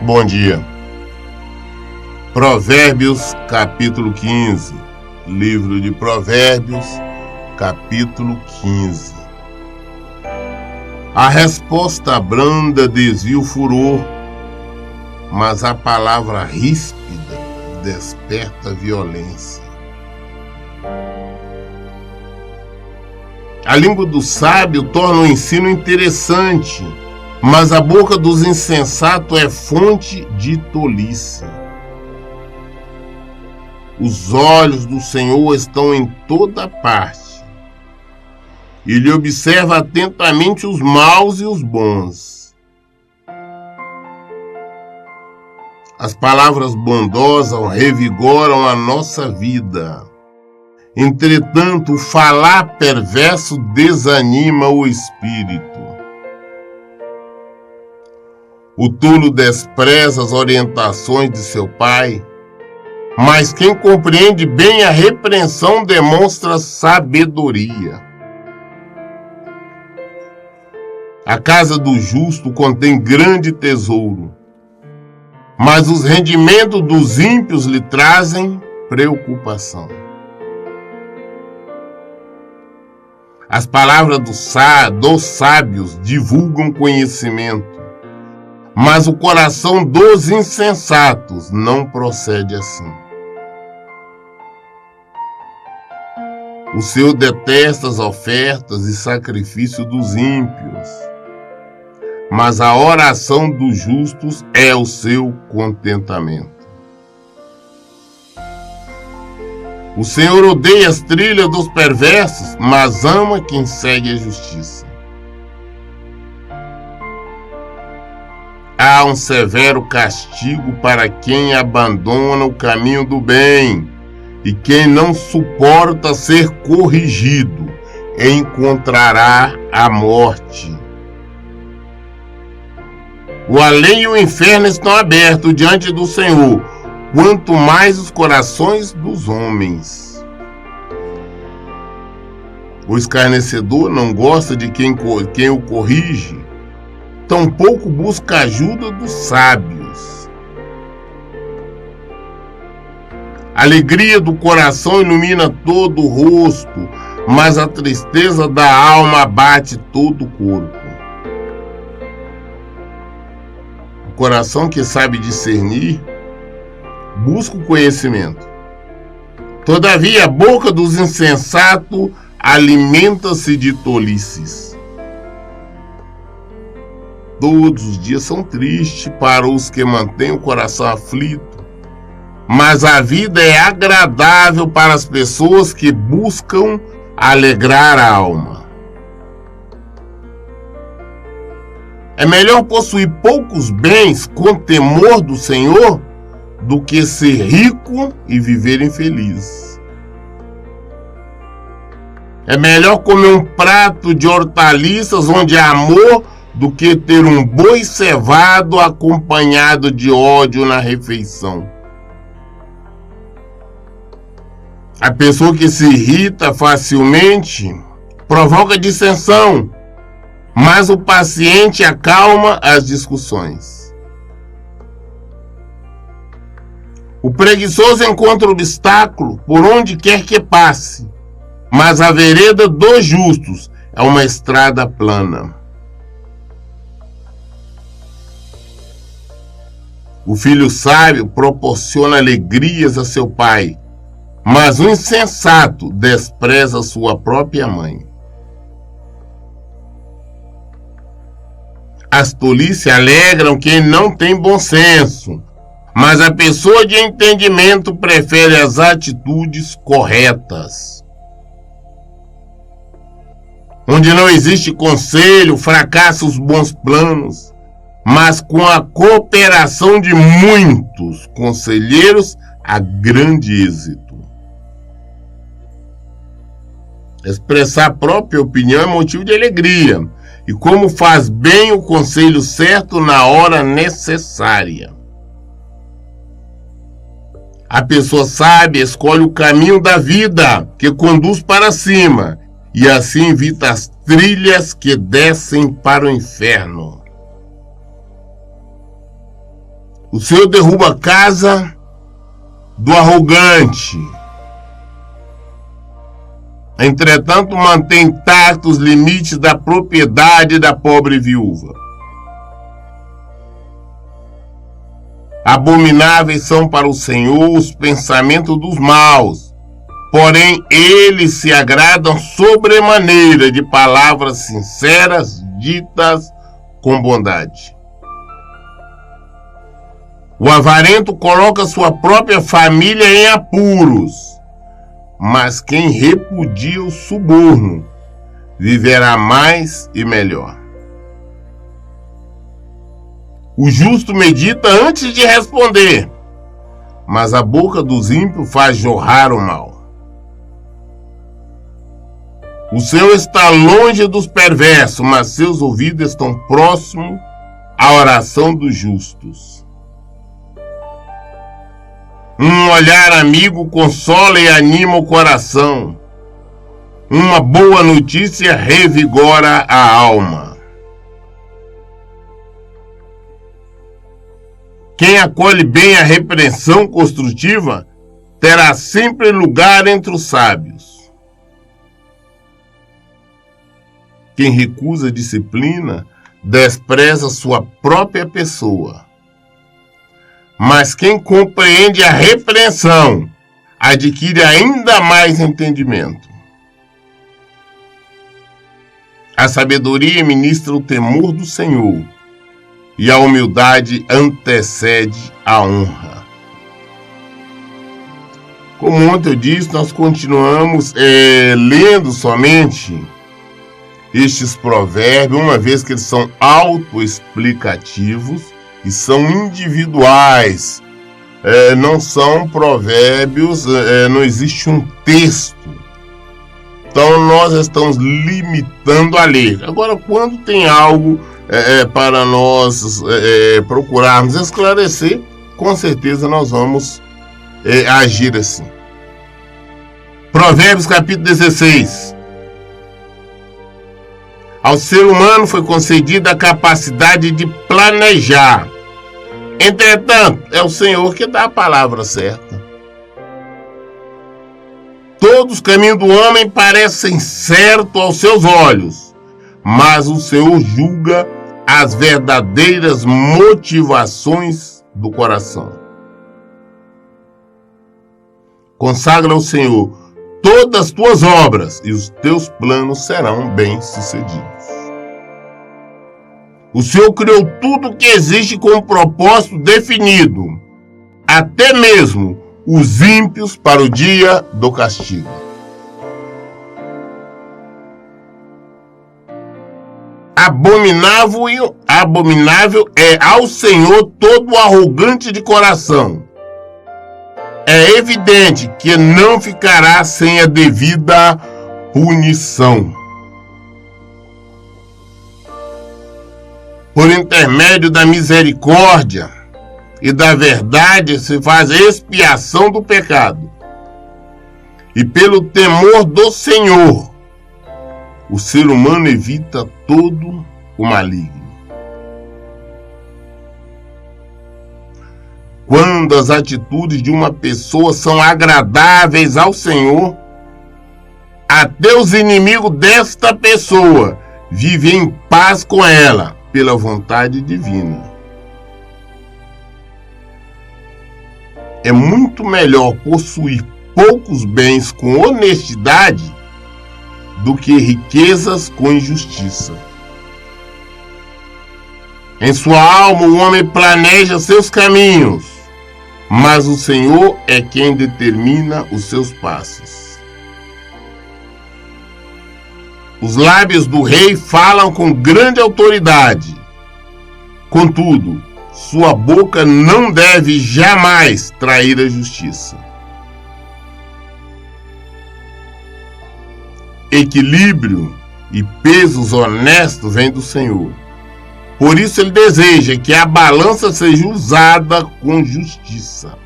Bom dia. Provérbios, capítulo 15. Livro de Provérbios, capítulo 15. A resposta branda desvia o furor, mas a palavra ríspida desperta violência. A língua do sábio torna o ensino interessante, mas a boca dos insensatos é fonte de tolice. Os olhos do Senhor estão em toda parte. Ele observa atentamente os maus e os bons. As palavras bondosas revigoram a nossa vida. Entretanto, o falar perverso desanima o espírito. O tolo despreza as orientações de seu pai, mas quem compreende bem a repreensão demonstra sabedoria. A casa do justo contém grande tesouro, mas os rendimentos dos ímpios lhe trazem preocupação. As palavras dos sábios divulgam conhecimento, mas o coração dos insensatos não procede assim. O Senhor detesta as ofertas e sacrifícios dos ímpios, mas a oração dos justos é o seu contentamento. O Senhor odeia as trilhas dos perversos, mas ama quem segue a justiça. Há um severo castigo para quem abandona o caminho do bem, e quem não suporta ser corrigido encontrará a morte. O além e o inferno estão abertos diante do Senhor, quanto mais os corações dos homens. O escarnecedor não gosta de quem o corrige, tampouco busca a ajuda dos sábios. A alegria do coração ilumina todo o rosto, mas a tristeza da alma abate todo o corpo. O coração que sabe discernir busca o conhecimento. Todavia, a boca dos insensatos alimenta-se de tolices. Todos os dias são tristes para os que mantêm o coração aflito, mas a vida é agradável para as pessoas que buscam alegrar a alma. É melhor possuir poucos bens com temor do Senhor do que ser rico e viver infeliz. É melhor comer um prato de hortaliças onde há amor do que ter um boi cevado acompanhado de ódio na refeição. A pessoa que se irrita facilmente provoca dissensão, mas o paciente acalma as discussões. O preguiçoso encontra obstáculo por onde quer que passe, mas a vereda dos justos é uma estrada plana. O filho sábio proporciona alegrias a seu pai, mas o insensato despreza sua própria mãe. As tolices alegram quem não tem bom senso, mas a pessoa de entendimento prefere as atitudes corretas. Onde não existe conselho, fracassam os bons planos, mas com a cooperação de muitos conselheiros há grande êxito. Expressar a própria opinião é motivo de alegria, e como faz bem o conselho certo na hora necessária. A pessoa sábia escolhe o caminho da vida, que conduz para cima, e assim evita as trilhas que descem para o inferno. O Senhor derruba a casa do arrogante. Entretanto, mantém intactos os limites da propriedade da pobre viúva. Abomináveis são para o Senhor os pensamentos dos maus, porém eles se agradam sobremaneira de palavras sinceras ditas com bondade. O avarento coloca sua própria família em apuros, mas quem repudia o suborno viverá mais e melhor. O justo medita antes de responder, mas a boca dos ímpios faz jorrar o mal. O Senhor está longe dos perversos, mas seus ouvidos estão próximos à oração dos justos. Um olhar amigo consola e anima o coração. Uma boa notícia revigora a alma. Quem acolhe bem a repreensão construtiva terá sempre lugar entre os sábios. Quem recusa a disciplina despreza sua própria pessoa. Mas quem compreende a repreensão adquire ainda mais entendimento. A sabedoria ministra o temor do Senhor, e a humildade antecede a honra. Como ontem eu disse, nós continuamos lendo somente estes provérbios, uma vez que eles são autoexplicativos e são individuais. Não são provérbios, não existe um texto. Então nós estamos limitando a ler. Agora, quando tem algo para nós procurarmos esclarecer, com certeza nós vamos agir assim. Provérbios capítulo 16. Ao ser humano foi concedida a capacidade de planejar. Entretanto, é o Senhor que dá a palavra certa. Todos os caminhos do homem parecem certos aos seus olhos, mas o Senhor julga as verdadeiras motivações do coração. Consagra ao Senhor todas as tuas obras e os teus planos serão bem-sucedidos. O Senhor criou tudo que existe com um propósito definido, até mesmo os ímpios para o dia do castigo. Abominável é ao Senhor todo arrogante de coração. É evidente que não ficará sem a devida punição. Por intermédio da misericórdia e da verdade se faz expiação do pecado. E pelo temor do Senhor, o ser humano evita todo o maligno. Quando as atitudes de uma pessoa são agradáveis ao Senhor, até os inimigos desta pessoa vivem em paz com ela, pela vontade divina. É muito melhor possuir poucos bens com honestidade do que riquezas com injustiça. Em sua alma o homem planeja seus caminhos, mas o Senhor é quem determina os seus passos. Os lábios do rei falam com grande autoridade. Contudo, sua boca não deve jamais trair a justiça. Equilíbrio e pesos honestos vêm do Senhor. Por isso ele deseja que a balança seja usada com justiça.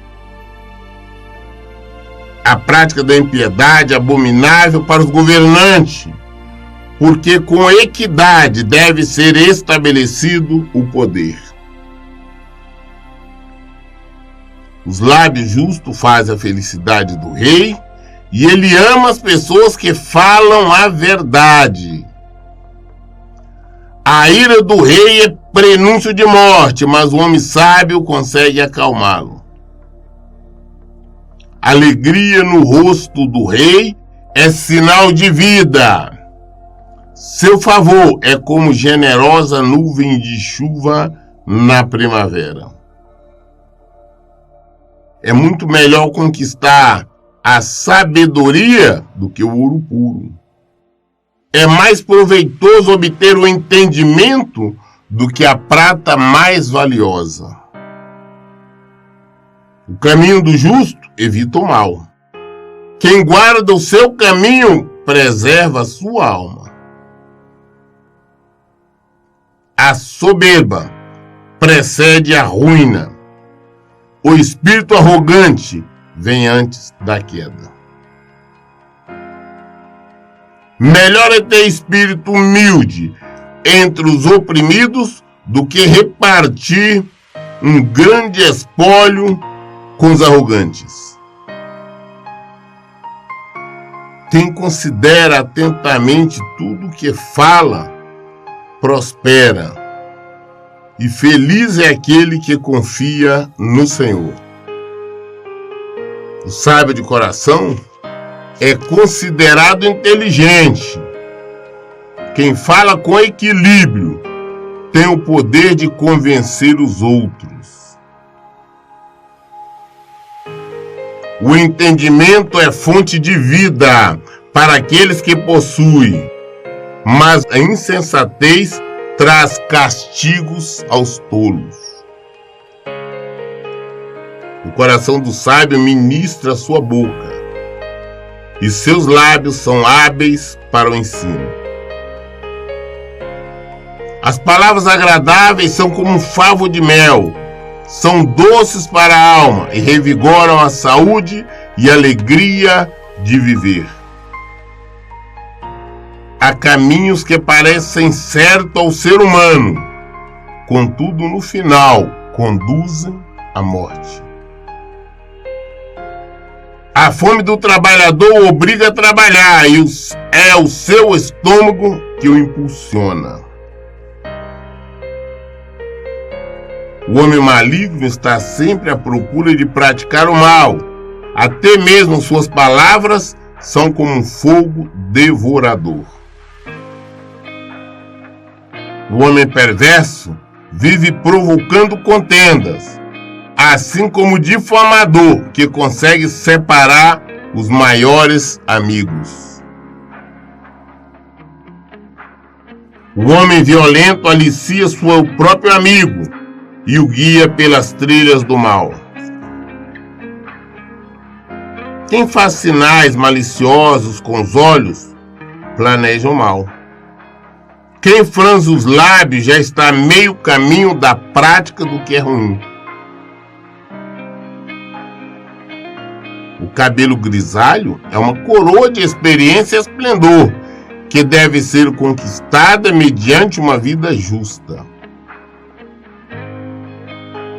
A prática da impiedade é abominável para os governantes, porque com equidade deve ser estabelecido o poder. Os lábios justos fazem a felicidade do rei, e ele ama as pessoas que falam a verdade. A ira do rei é prenúncio de morte, mas o homem sábio consegue acalmá-lo. Alegria no rosto do rei é sinal de vida. Seu favor é como generosa nuvem de chuva na primavera. É muito melhor conquistar a sabedoria do que o ouro puro. É mais proveitoso obter o entendimento do que a prata mais valiosa. O caminho do justo evita o mal. Quem guarda o seu caminho preserva a sua alma. A soberba precede a ruína. O espírito arrogante vem antes da queda. Melhor é ter espírito humilde entre os oprimidos do que repartir um grande espólio com os arrogantes. Quem considera atentamente tudo que fala, prospera. E feliz é aquele que confia no Senhor. O sábio de coração é considerado inteligente. Quem fala com equilíbrio tem o poder de convencer os outros. O entendimento é fonte de vida para aqueles que possuem, mas a insensatez traz castigos aos tolos. O coração do sábio ministra a sua boca, e seus lábios são hábeis para o ensino. As palavras agradáveis são como um favo de mel, são doces para a alma e revigoram a saúde e a alegria de viver. Há caminhos que parecem certos ao ser humano, contudo no final conduzem à morte. A fome do trabalhador o obriga a trabalhar e é o seu estômago que o impulsiona. O homem maligno está sempre à procura de praticar o mal. Até mesmo suas palavras são como um fogo devorador. O homem perverso vive provocando contendas, assim como o difamador que consegue separar os maiores amigos. O homem violento alicia seu próprio amigo e o guia pelas trilhas do mal. Quem faz sinais maliciosos com os olhos, planeja o mal. Quem franze os lábios já está a meio caminho da prática do que é ruim. O cabelo grisalho é uma coroa de experiência e esplendor, que deve ser conquistada mediante uma vida justa.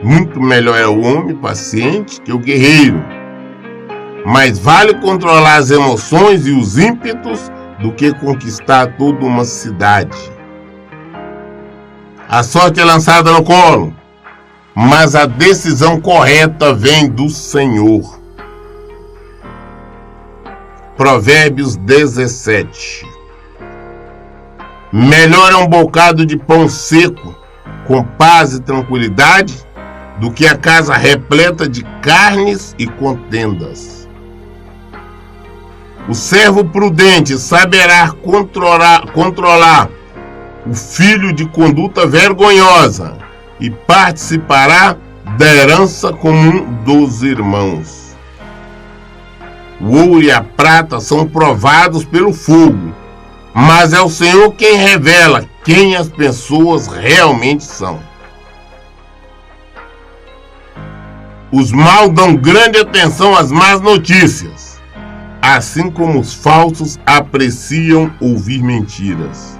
Muito melhor é o homem paciente que o guerreiro. Mais vale controlar as emoções e os ímpetos do que conquistar toda uma cidade. A sorte é lançada no colo, mas a decisão correta vem do Senhor. Provérbios 17. Melhor é um bocado de pão seco, com paz e tranquilidade, do que a casa repleta de carnes e contendas. O servo prudente saberá controlar o filho de conduta vergonhosa e participará da herança comum dos irmãos. O ouro e a prata são provados pelo fogo, mas é o Senhor quem revela quem as pessoas realmente são. Os maus dão grande atenção às más notícias, assim como os falsos apreciam ouvir mentiras.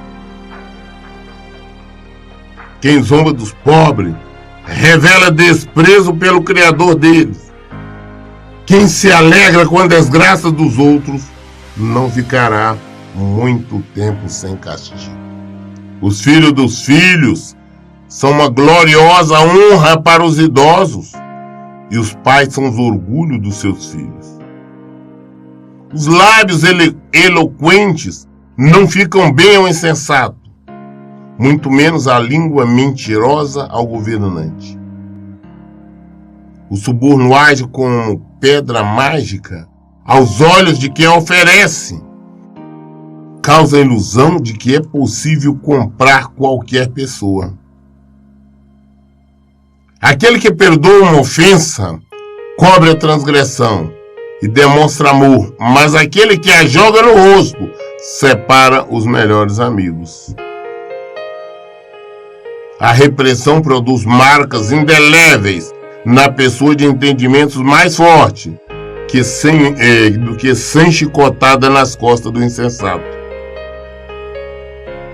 Quem zomba dos pobres revela desprezo pelo Criador deles. Quem se alegra com a desgraça dos outros não ficará muito tempo sem castigo. Os filhos dos filhos são uma gloriosa honra para os idosos, e os pais são os orgulhos dos seus filhos. Os lábios eloquentes não ficam bem ao insensato, muito menos a língua mentirosa ao governante. O suborno age como pedra mágica aos olhos de quem oferece. Causa a ilusão de que é possível comprar qualquer pessoa. Aquele que perdoa uma ofensa cobre a transgressão e demonstra amor, mas aquele que a joga no rosto separa os melhores amigos. A repressão produz marcas indeléveis na pessoa de entendimentos mais fortes do que 100 chicotadas nas costas do insensato.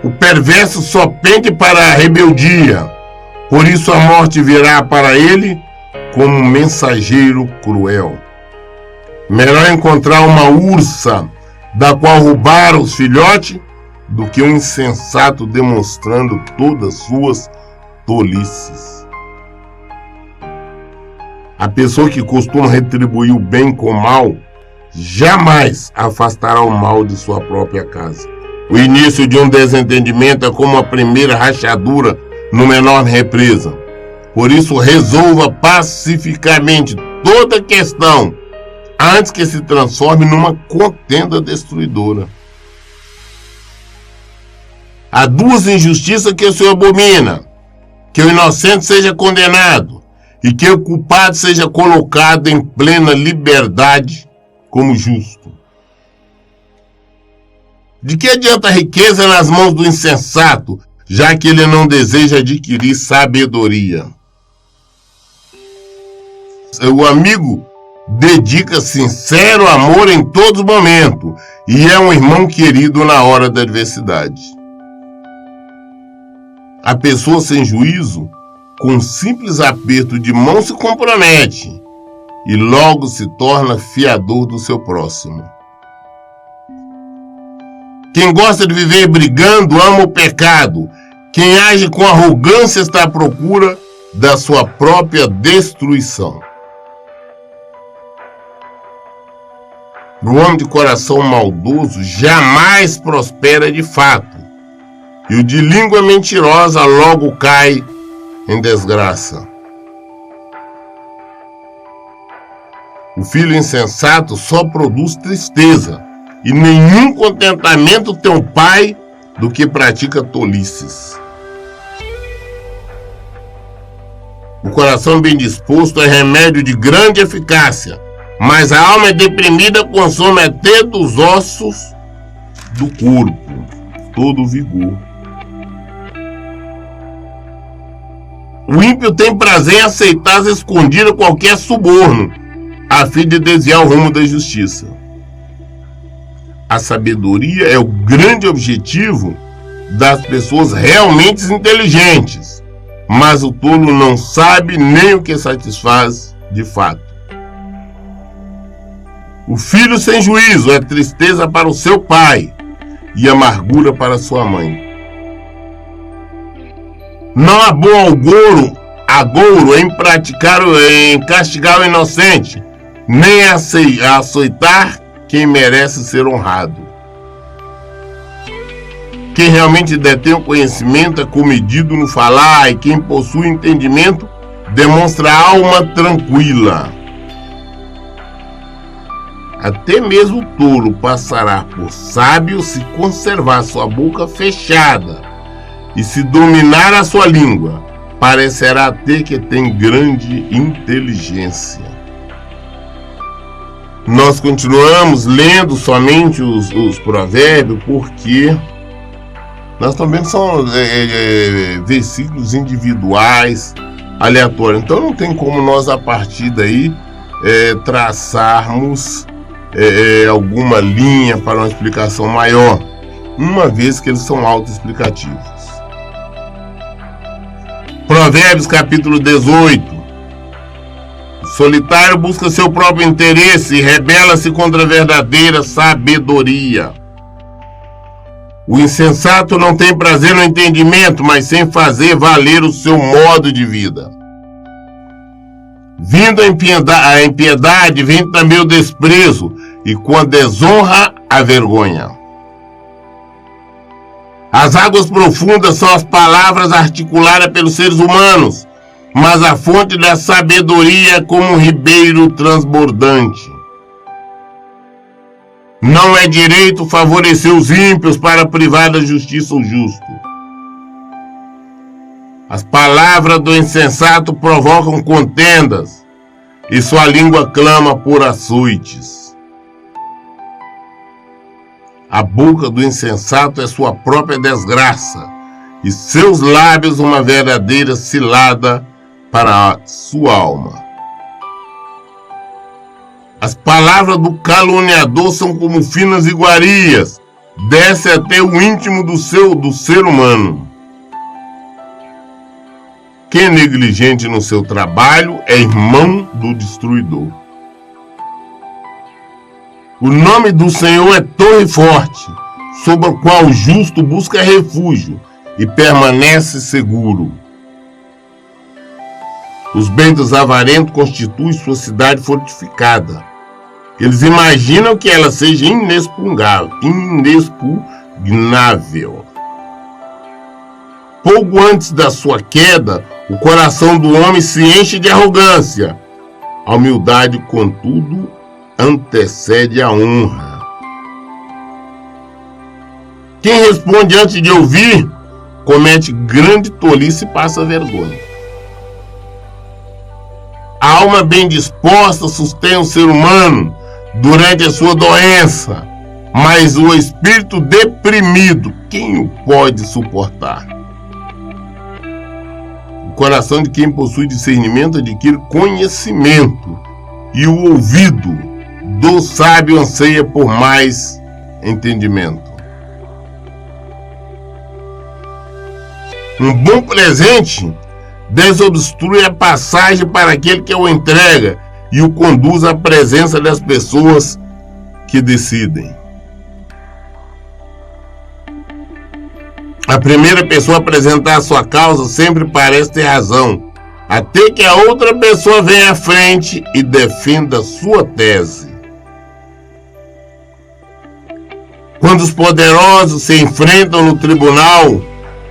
O perverso só pende para a rebeldia, por isso a morte virá para ele como um mensageiro cruel. Melhor encontrar uma ursa da qual roubar os filhotes do que um insensato demonstrando todas suas tolices. A pessoa que costuma retribuir o bem com o mal jamais afastará o mal de sua própria casa. O início de um desentendimento é como a primeira rachadura numa enorme represa. Por isso, resolva pacificamente toda questão antes que se transforme numa contenda destruidora. Há duas injustiças que o Senhor abomina: que o inocente seja condenado e que o culpado seja colocado em plena liberdade como justo. De que adianta a riqueza nas mãos do insensato, já que ele não deseja adquirir sabedoria? O amigo dedica sincero amor em todos os momentos e é um irmão querido na hora da adversidade. A pessoa sem juízo, com um simples aperto de mão, se compromete e logo se torna fiador do seu próximo. Quem gosta de viver brigando ama o pecado. Quem age com arrogância está à procura da sua própria destruição. O homem de coração maldoso jamais prospera de fato, e o de língua mentirosa logo cai em desgraça. O filho insensato só produz tristeza, e nenhum contentamento tem o pai do que pratica tolices. O coração bem disposto é remédio de grande eficácia, mas a alma deprimida consome até dos ossos do corpo todo o vigor. O ímpio tem prazer em aceitar às escondidas qualquer suborno, a fim de desviar o rumo da justiça. A sabedoria é o grande objetivo das pessoas realmente inteligentes, mas o tolo não sabe nem o que satisfaz de fato. O filho sem juízo é tristeza para o seu pai e amargura para sua mãe. Não há bom agouro em castigar o inocente, nem açoitar quem merece ser honrado. Quem realmente detém o conhecimento é comedido no falar, e quem possui entendimento demonstra alma tranquila. Até mesmo o tolo passará por sábio se conservar sua boca fechada, e se dominar a sua língua, parecerá ter que tem grande inteligência. Nós continuamos lendo somente os provérbios porque nós também são versículos individuais, aleatórios. Então não tem como nós a partir daí traçarmos alguma linha para uma explicação maior, uma vez que eles são autoexplicativos. Provérbios capítulo 18. O solitário busca seu próprio interesse e rebela-se contra a verdadeira sabedoria. O insensato não tem prazer no entendimento, mas sem fazer valer o seu modo de vida. Vindo a impiedade, vem também o desprezo, e com a desonra, a vergonha. As águas profundas são as palavras articuladas pelos seres humanos, mas a fonte da sabedoria é como um ribeiro transbordante. Não é direito favorecer os ímpios para privar da justiça o justo. As palavras do insensato provocam contendas, e sua língua clama por açoites. A boca do insensato é sua própria desgraça, e seus lábios uma verdadeira cilada para a sua alma. As palavras do caluniador são como finas iguarias, desce até o íntimo do ser humano. Quem é negligente no seu trabalho é irmão do destruidor. O nome do Senhor é torre forte, sob a qual o justo busca refúgio e permanece seguro. Os bens dos avarentos constituem sua cidade fortificada. Eles imaginam que ela seja inexpugnável. Pouco antes da sua queda, o coração do homem se enche de arrogância. A humildade, contudo, antecede a honra. Quem responde antes de ouvir, comete grande tolice e passa vergonha. A alma bem disposta sustém o ser humano durante a sua doença, mas o espírito deprimido, quem o pode suportar? O coração de quem possui discernimento adquire conhecimento, e o ouvido do sábio anseia por mais entendimento. Um bom presente desobstrui a passagem para aquele que o entrega e o conduz à presença das pessoas que decidem. A primeira pessoa a apresentar a sua causa sempre parece ter razão, até que a outra pessoa venha à frente e defenda a sua tese. Quando os poderosos se enfrentam no tribunal,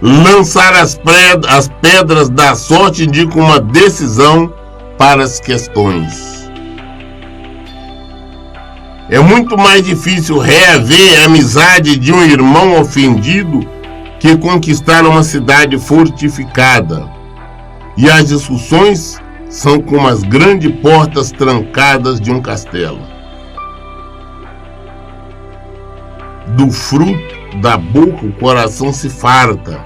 lançar as pedras da sorte indica uma decisão para as questões. É muito mais difícil reaver a amizade de um irmão ofendido que conquistar uma cidade fortificada. E as discussões são como as grandes portas trancadas de um castelo. Do fruto da boca o coração se farta.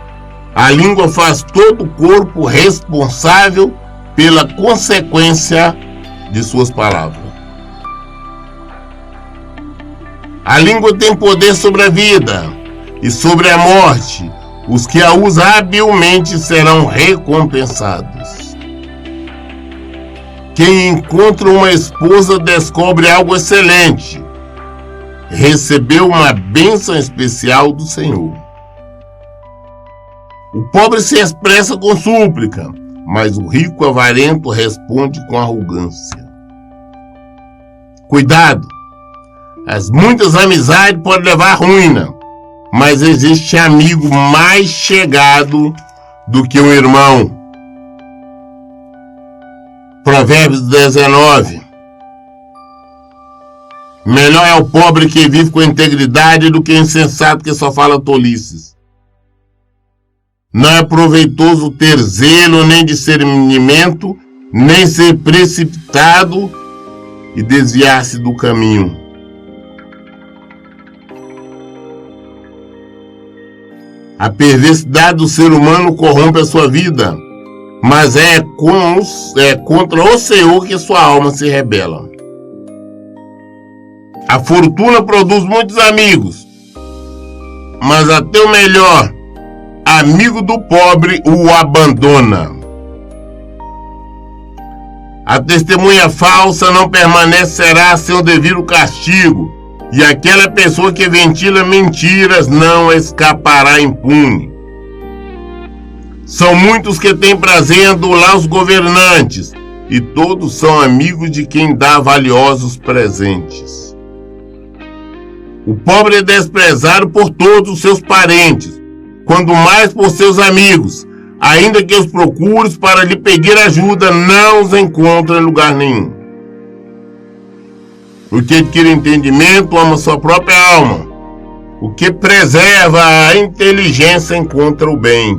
A língua faz todo o corpo responsável pela consequência de suas palavras. A língua tem poder sobre a vida e sobre a morte. Os que a usam habilmente serão recompensados. Quem encontra uma esposa descobre algo excelente. Recebeu uma bênção especial do Senhor. O pobre se expressa com súplica, mas o rico avarento responde com arrogância. Cuidado! As muitas amizades podem levar à ruína, mas existe amigo mais chegado do que um irmão. Provérbios 19. Melhor é o pobre que vive com integridade do que o insensato que só fala tolices. Não é proveitoso ter zelo, nem discernimento, nem ser precipitado e desviar-se do caminho. A perversidade do ser humano corrompe a sua vida, mas é contra o Senhor que sua alma se rebela. A fortuna produz muitos amigos, mas até o melhor amigo do pobre o abandona. A testemunha falsa não permanecerá sem o devido castigo, e aquela pessoa que ventila mentiras não escapará impune. São muitos que têm prazer em adular os governantes, e todos são amigos de quem dá valiosos presentes. O pobre é desprezado por todos os seus parentes, quando mais por seus amigos. Ainda que os procures para lhe pedir ajuda, não os encontra em lugar nenhum. O que adquire entendimento ama sua própria alma. O que preserva a inteligência encontra o bem.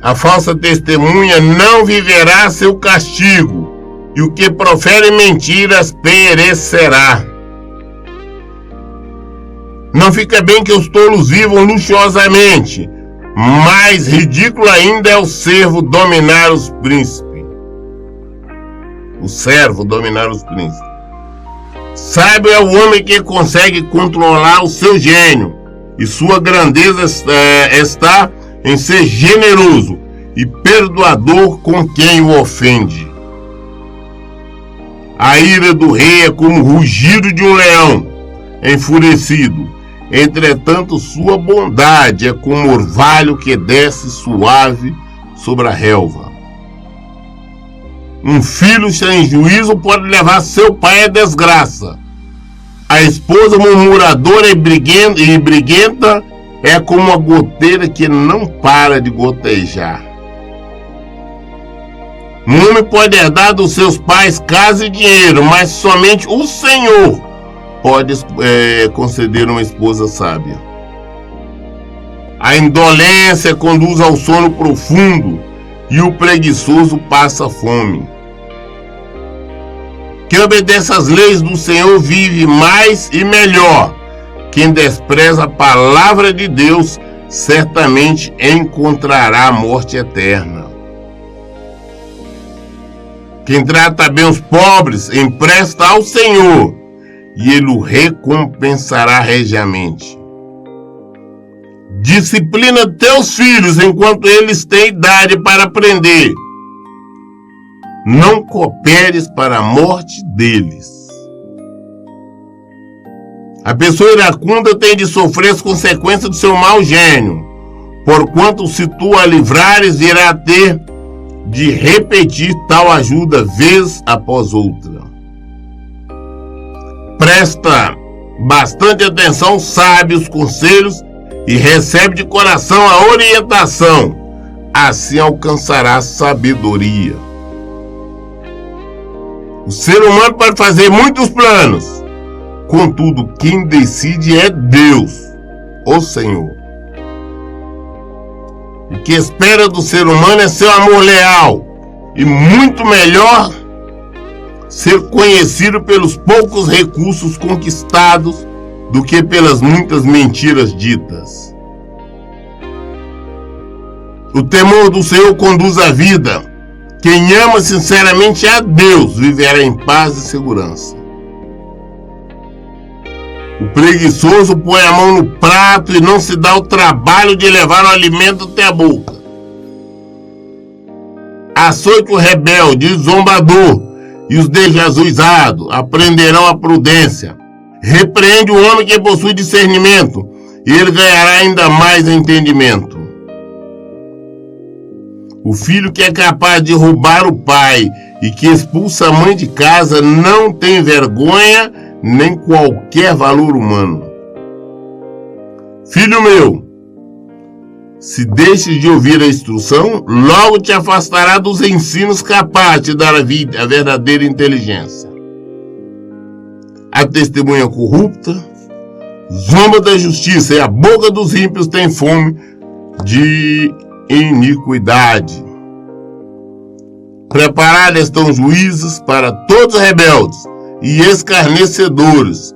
A falsa testemunha não viverá seu castigo, e o que profere mentiras perecerá. Não fica bem que os tolos vivam luxuosamente, mais ridículo ainda é o servo dominar os príncipes. O servo dominar os príncipes. Sábio é o homem que consegue controlar o seu gênio, e sua grandeza está em ser generoso e perdoador com quem o ofende. A ira do rei é como o rugido de um leão enfurecido. Entretanto, sua bondade é como orvalho que desce suave sobre a relva. Um filho sem juízo pode levar seu pai à desgraça. A esposa murmuradora e briguenta é como uma goteira que não para de gotejar. Um homem pode herdar dos seus pais casa e dinheiro, mas somente o Senhor pode conceder uma esposa sábia. A indolência conduz ao sono profundo, e o preguiçoso passa fome. Quem obedece às leis do Senhor vive mais e melhor. Quem despreza a palavra de Deus certamente encontrará a morte eterna. Quem trata bem os pobres empresta ao Senhor, e ele o recompensará regiamente. Disciplina teus filhos enquanto eles têm idade para aprender. Não cooperes para a morte deles. A pessoa iracunda tem de sofrer as consequências do seu mau gênio, porquanto se tu a livrares, irá ter de repetir tal ajuda vez após outra. Presta bastante atenção aos sábios conselhos e recebe de coração a orientação. Assim alcançará sabedoria. O ser humano pode fazer muitos planos, contudo, quem decide é Deus, o Senhor. O que espera do ser humano é seu amor leal, e muito melhor ser conhecido pelos poucos recursos conquistados do que pelas muitas mentiras ditas. O temor do Senhor conduz a vida. Quem ama sinceramente a Deus viverá em paz e segurança. O preguiçoso põe a mão no prato e não se dá o trabalho de levar o alimento até a boca. Açoite o rebelde e o zombador, e os desajuizados aprenderão a prudência. Repreende o homem que possui discernimento, e ele ganhará ainda mais entendimento. O filho que é capaz de roubar o pai e que expulsa a mãe de casa não tem vergonha nem qualquer valor humano. Filho meu, se deixes de ouvir a instrução, logo te afastará dos ensinos capazes de dar a verdadeira inteligência. A testemunha corrupta zomba da justiça, e a boca dos ímpios tem fome de iniquidade. Preparados estão juízes para todos os rebeldes e escarnecedores,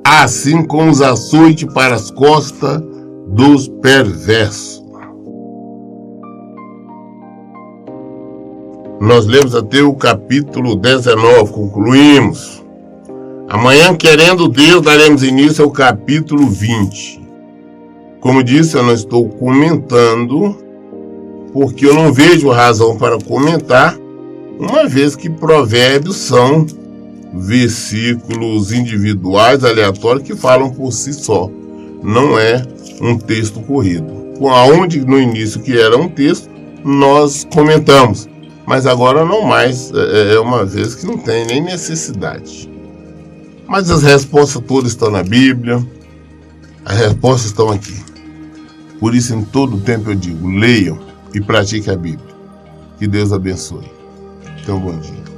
assim como os açoites para as costas dos perversos. Nós lemos até o capítulo 19, concluímos. Amanhã, querendo Deus, daremos início ao capítulo 20. Como disse, eu não estou comentando, porque eu não vejo razão para comentar, uma vez que provérbios são versículos individuais, aleatórios, que falam por si só. Não é um texto corrido. Aonde no início que era um texto, nós comentamos. Mas agora não mais, uma vez que não tem nem necessidade. Mas as respostas todas estão na Bíblia, as respostas estão aqui. Por isso, em todo tempo eu digo, leiam e pratiquem a Bíblia. Que Deus abençoe. Então, bom dia.